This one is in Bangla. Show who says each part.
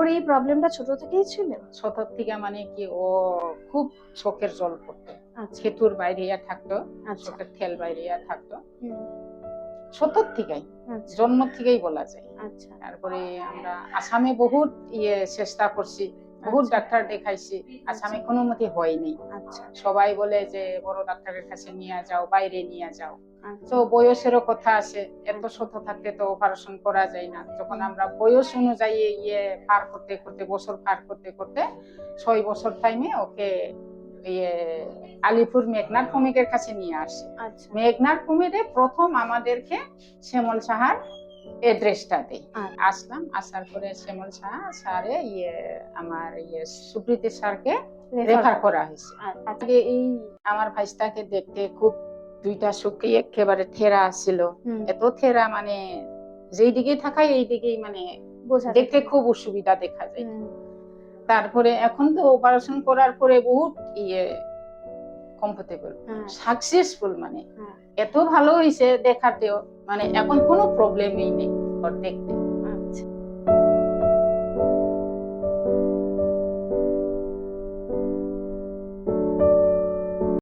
Speaker 1: ওর এই প্রবলেমটা ছোট থেকেই ছিল?
Speaker 2: ছোট থেকে মানে কি ও খুব চোখের জল পড়তো,
Speaker 1: আচ্ছা
Speaker 2: সেতুর বাইরে থাকতো,
Speaker 1: আচ্ছা
Speaker 2: চোখের থেল বাইরে থাকতো,
Speaker 1: হুম,
Speaker 2: ছোট থেকেই,
Speaker 1: আচ্ছা
Speaker 2: জন্ম থেকেই বলা যায়।
Speaker 1: আচ্ছা
Speaker 2: তারপরে আমরা আসামে বহুত চেষ্টা করছি, বহুত
Speaker 1: আচ্ছা।
Speaker 2: ডাক্তার দেখাইছি, আসামে কোনো মতে হয়নি।
Speaker 1: আচ্ছা
Speaker 2: সবাই বলে যে বড় ডাক্তারের কাছে নিয়ে যাও, বাইরে নিয়ে যাও।
Speaker 1: আচ্ছা
Speaker 2: তো বয়সেরও কথা আছে, এত
Speaker 1: আচ্ছা।
Speaker 2: ছোট থাকতে তো অপারেশন করা যায় না। যখন আমরা বয়স অনুযায়ী পার করতে করতে, বছর পার করতে করতে 6 বছর টাইমে ওকে আলিপুর মেঘনাথ ভৌমিকের কাছে নিয়ে আসে।
Speaker 1: আচ্ছা
Speaker 2: মেঘনাথ ভূমিতে প্রথম আমাদেরকে শ্যামল সাহার এড্রেসটা দেয়।
Speaker 1: আচ্ছা।
Speaker 2: আসলাম, আসার পরে শ্যামল সাহা স্যারে আমার সুপ্রীতি স্যারকে রেফার করা হয়েছে।
Speaker 1: আচ্ছা
Speaker 2: আগে এই আমার ভাইস্তাকে দেখতে খুব দুইটা চোখে একেবারে থেরা ছিল,
Speaker 1: হুম,
Speaker 2: এত থেরা মানে যেই দিকে থাকায় এই দিকেই মানে
Speaker 1: বোঝা
Speaker 2: দেখতে
Speaker 1: যাচ্ছে।
Speaker 2: খুব অসুবিধা দেখা যায়।
Speaker 1: হুম,
Speaker 2: তারপরে এখন তো অপারেশন করার পরে বহুত কমফোর্টেবল,
Speaker 1: হ্যাঁ
Speaker 2: সাকসেসফুল, মানে
Speaker 1: হ্যাঁ
Speaker 2: এত ভালো হয়েছে দেখাতেও, মানে এখন কোনো প্রবলেমই নেই ওর দেখতে।